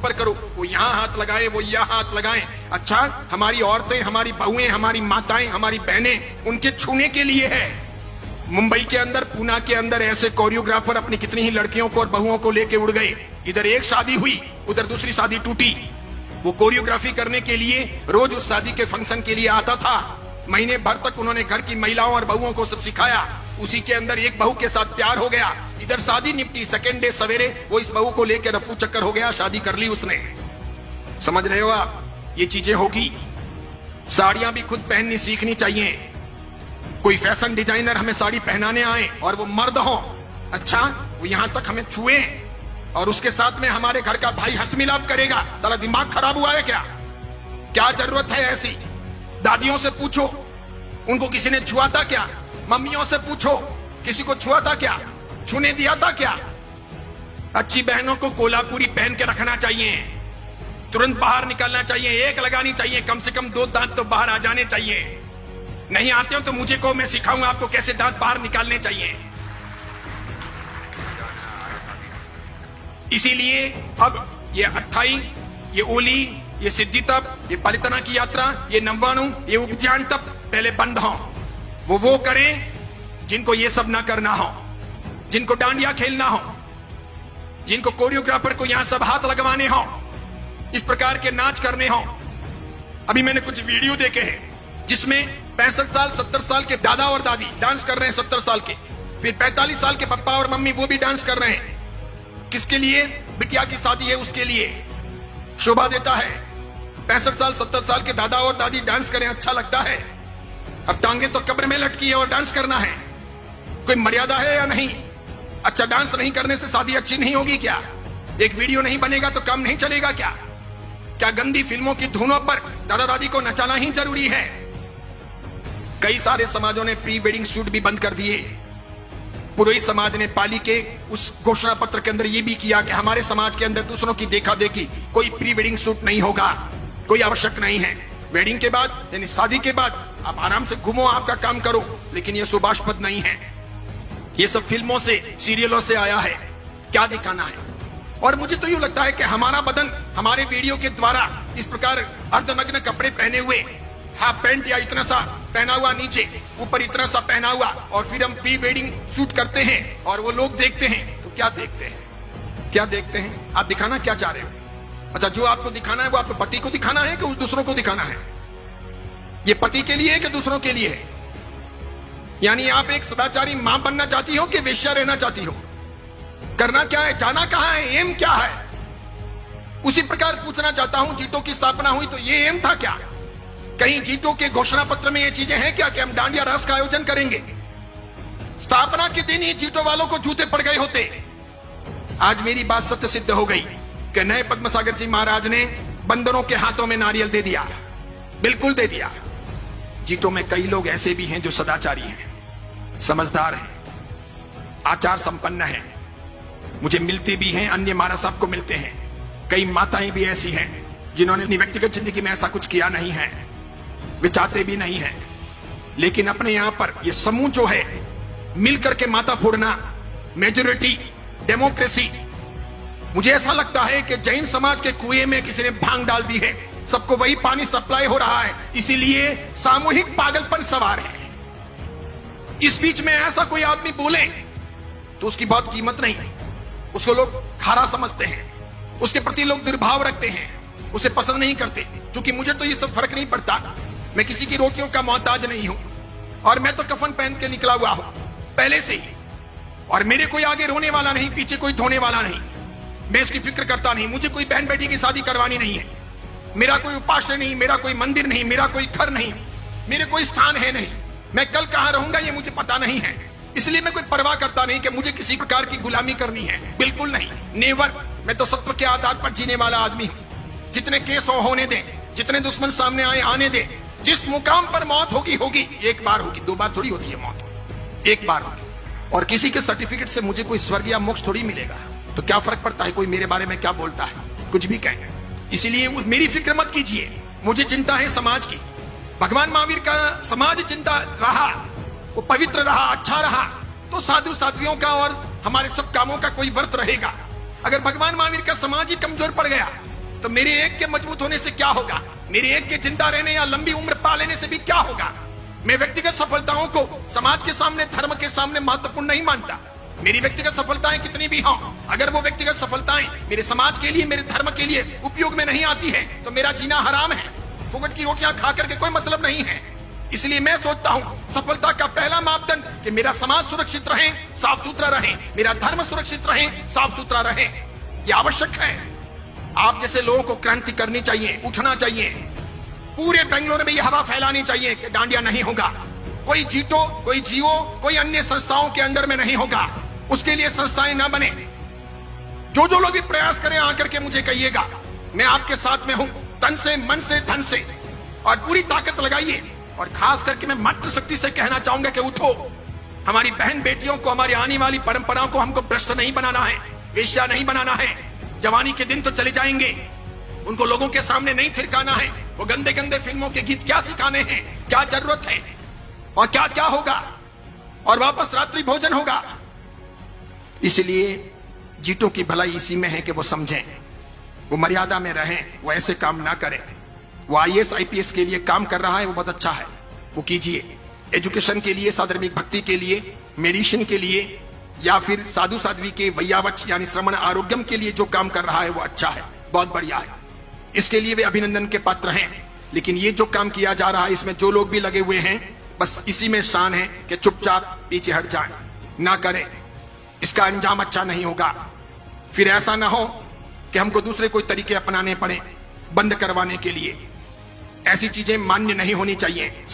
ऊपर करो, वो यहाँ हाथ लगाए, वो यहाँ हाथ लगाएं। अच्छा, हमारी औरतें, हमारी बहुएं, हमारी माताएं, हमारी बहनें, उनके छूने के लिए है। मुंबई के अंदर, पूना के अंदर ऐसे कोरियोग्राफर अपनी कितनी ही लड़कियों को और बहुओं को लेके उड़ गए। इधर एक शादी हुई, उधर दूसरी शादी टूटी। वो कोरियोग्राफी करने के लिए रोज उस शादी के फंक्शन के लिए आता था। महीने भर तक उन्होंने घर की महिलाओं और बहुओं को सब सिखाया। उसी के अंदर एक बहू के साथ प्यार हो गया। इधर शादी निपटी, सेकेंड डे सवेरे वो इस बहू को लेकर रफू चक्कर हो गया, शादी कर ली उसने। समझ रहे हो आप? ये चीजें होगी। साड़ियां भी खुद पहननी सीखनी चाहिए। कोई फैशन डिजाइनर हमें साड़ी पहनाने आए और वो मर्द हो, अच्छा, वो यहां तक हमें छुए और उसके साथ में हमारे घर का भाई हस्तमिलाप करेगा। साला दिमाग खराब हुआ है क्या? क्या जरूरत है ऐसी? दादियों से पूछो, उनको किसी ने छुआ था क्या? मम्मियों से पूछो, किसी को छुआ था क्या? छूने दिया था क्या? अच्छी बहनों को कोल्हापुरी पहन के रखना चाहिए, तुरंत बाहर निकलना चाहिए, एक लगानी चाहिए, कम से कम 2 दांत तो बाहर आ जाने चाहिए। नहीं आते हो तो मुझे को, मैं सिखाऊंगा आपको कैसे दांत बाहर निकालने चाहिए। इसीलिए अब ये अट्ठाई, ये ओली, ये सिद्धि तप, ये पालितना की यात्रा, ये नव्वाणु, ये उपध्यान तप पहले बंद हो। वो करें जिनको ये सब ना करना हो, जिनको डांडिया खेलना हो, जिनको कोरियोग्राफर को यहां सब हाथ लगवाने हो, इस प्रकार के नाच करने हो। अभी मैंने कुछ वीडियो देखे हैं जिसमें 65 साल 70 साल के दादा और दादी डांस कर रहे हैं, 70 साल के, फिर 45 साल के पापा और मम्मी वो भी डांस कर रहे हैं। किसके लिए? बिटिया की शादी है उसके लिए। शोभा देता है। 65 साल 70 साल के दादा और दादी डांस करें, अच्छा लगता है। अब टांगे तो कब्र में लटकी है और डांस करना है, कोई मर्यादा है या नहीं? अच्छा, डांस नहीं करने से शादी अच्छी नहीं होगी क्या? एक वीडियो नहीं बनेगा तो काम नहीं चलेगा क्या? क्या गंदी फिल्मों की धुनों पर दादा दादी को नचाना ही जरूरी है? कई सारे समाजों ने प्री वेडिंग शूट भी बंद कर दिए। पुरोहित समाज ने पाली के उस घोषणा पत्र के अंदर यह भी किया कि हमारे समाज के अंदर दूसरों की देखा देखी कोई प्री वेडिंग शूट नहीं होगा, कोई आवश्यक नहीं है। वेडिंग के बाद यानी शादी के बाद आप आराम से घूमो, आपका काम करो, लेकिन यह शुभास्पद नहीं है। ये सब फिल्मों से, सीरियलों से आया है। क्या दिखाना है? और मुझे तो यूं लगता है कि हमारा बदन हमारे वीडियो के द्वारा इस प्रकार अर्धनग्न कपड़े पहने हुए, हाफ पैंट या इतना सा पहना हुआ नीचे, ऊपर इतना सा पहना हुआ, और फिर हम प्री वेडिंग शूट करते हैं और वो लोग देखते हैं तो क्या देखते हैं? क्या देखते हैं? आप दिखाना क्या चाह रहे हो? अच्छा, जो आपको दिखाना है वो आपके पति को दिखाना है कि दूसरों को दिखाना है? ये पति के लिए है कि दूसरों के लिए है? यानी आप एक सदाचारी मां बनना चाहती हो कि वेश्या रहना चाहती हो? करना क्या है? जाना कहां है? एम क्या है? उसी प्रकार पूछना चाहता हूं, जीटों की स्थापना हुई तो ये एम था क्या? कहीं जीटों के घोषणा पत्र में ये चीजें हैं क्या कि हम डांडिया रास का आयोजन करेंगे? स्थापना के दिन ही जीटों वालों को जूते पड़ गए होते। आज मेरी बात सत्य सिद्ध हो गई कि नए पद्मसागर जी महाराज ने बंदरों के हाथों में नारियल दे दिया, बिल्कुल दे दिया। जीटों में कई लोग ऐसे भी हैं जो सदाचारी हैं, समझदार हैं, आचार संपन्न हैं, मुझे मिलते भी हैं, अन्य महाराज साहब को मिलते हैं। कई माताएं भी ऐसी हैं जिन्होंने अपनी व्यक्तिगत जिंदगी में ऐसा कुछ किया नहीं है, वे चाहते भी नहीं है, लेकिन अपने यहां पर यह समूह जो है मिलकर के माता फोड़ना, मेजोरिटी, डेमोक्रेसी, मुझे ऐसा लगता है कि जैन समाज के कुएं में किसी ने भांग डाल दी है, सबको वही पानी सप्लाई हो रहा है, इसीलिए सामूहिक पागलपन सवार है। इस बीच में ऐसा कोई आदमी बोले तो उसकी बहुत कीमत नहीं, उसको लोग खारा समझते हैं, उसके प्रति लोग दुर्भाव रखते हैं, उसे पसंद नहीं करते। क्योंकि मुझे तो ये सब फर्क नहीं पड़ता, मैं किसी की रोटियों का मोहताज नहीं हूं, और मैं तो कफन पहन के निकला हुआ हूं पहले से ही, और मेरे कोई आगे रोने वाला नहीं, पीछे कोई धोने वाला नहीं, मैं इसकी फिक्र करता नहीं। मुझे कोई बहन बेटी की शादी करवानी नहीं है, मेरा कोई उपास्य नहीं, मेरा कोई मंदिर नहीं, मेरा कोई घर नहीं, मेरे कोई स्थान है नहीं, मैं कल कहां रहूंगा ये मुझे पता नहीं है, इसलिए मैं कोई परवाह करता नहीं कि मुझे किसी प्रकार की गुलामी करनी है, बिल्कुल नहीं, नेवर। मैं तो सत्व के आधार पर जीने वाला आदमी हूं। जितने केस होने दें, जितने दुश्मन सामने आए आने दें, जिस मुकाम पर मौत होगी होगी, एक बार होगी, 2 बार थोड़ी होती है मौत, एक बार होगी। और किसी के सर्टिफिकेट से मुझे कोई स्वर्ग या मोक्ष थोड़ी मिलेगा, तो क्या फर्क पड़ता है कोई मेरे बारे में क्या बोलता है, कुछ भी कहे। इसीलिए मेरी फिक्र मत कीजिए, मुझे चिंता है समाज की। भगवान महावीर का समाज चिंता रहा, वो पवित्र रहा, अच्छा रहा, तो साधु साध्वियों का और हमारे सब कामों का कोई वर्त रहेगा। अगर भगवान महावीर का समाज ही कमजोर पड़ गया तो मेरे एक के मजबूत होने से क्या होगा? मेरे एक के जिंदा रहने या लंबी उम्र पा लेने से भी क्या होगा? मैं व्यक्तिगत सफलताओं को समाज के सामने, धर्म के सामने महत्वपूर्ण नहीं मानता। मेरी व्यक्तिगत सफलताएं कितनी भी हों, अगर वो व्यक्तिगत सफलताएं मेरे समाज के लिए, मेरे धर्म के लिए उपयोग में नहीं आती है तो मेरा जीना हराम है। फुकट की रोटियां खा करके कोई मतलब नहीं है। इसलिए मैं सोचता हूं सफलता का पहला मापदंड कि मेरा समाज सुरक्षित रहे, साफ सुथरा रहे, मेरा धर्म सुरक्षित रहे, साफ सुथरा रहे। यह आवश्यक है। आप जैसे लोगों को क्रांति करनी चाहिए, उठना चाहिए। पूरे बेंगलुरु में यह हवा फैलानी चाहिए कि डांडिया नहीं होगा, कोई जीतो, कोई जियो, कोई अन्य संस्थाओं के अंडर में नहीं होगा। उसके लिए संस्थाएं ना बने। जो लोग भी प्रयास करें आकर के मुझे कहिएगा, मैं आपके साथ में हूं, तन से, मन से, धन से, और पूरी ताकत लगाइए। और खास करके मैं मातृ शक्ति से कहना चाहूंगा कि उठो। हमारी बहन बेटियों को, हमारी आने वाली परंपराओं को हमको भ्रष्ट नहीं बनाना है, वेश्या नहीं बनाना है। जवानी के दिन तो चले जाएंगे, उनको लोगों के सामने नहीं थिरकाना है। वो गंदे गंदे फिल्मों के गीत क्या सिखाने हैं, क्या जरूरत है, और क्या क्या होगा, और वापस रात्रि भोजन होगा। इसलिए जीतों की भलाई इसी में है कि वो समझें, वो मर्यादा में रहें, वो ऐसे काम ना करें। वो IAS IPS के लिए काम कर रहा है, वो बहुत अच्छा है, वो कीजिए। एजुकेशन के लिए, साधर्मिक भक्ति के लिए, मेडिसिन के लिए, या फिर साधु साध्वी के वैयावच यानी श्रवण आरोग्यम के लिए जो काम कर रहा है वो अच्छा है, बहुत बढ़िया है। इसके लिए वे अभिनंदन के पात्र हैं। लेकिन ये जो काम किया जा रहा है, इसमें जो लोग भी लगे हुए हैं, बस इसी में शान है कि चुपचाप पीछे हट जाएं, ना करें। इसका अंजाम अच्छा नहीं होगा। फिर ऐसा ना हो कि हमको दूसरे कोई तरीके अपनाने पड़े बंद करवाने के लिए। ऐसी चीजें मान्य नहीं होनी चाहिए।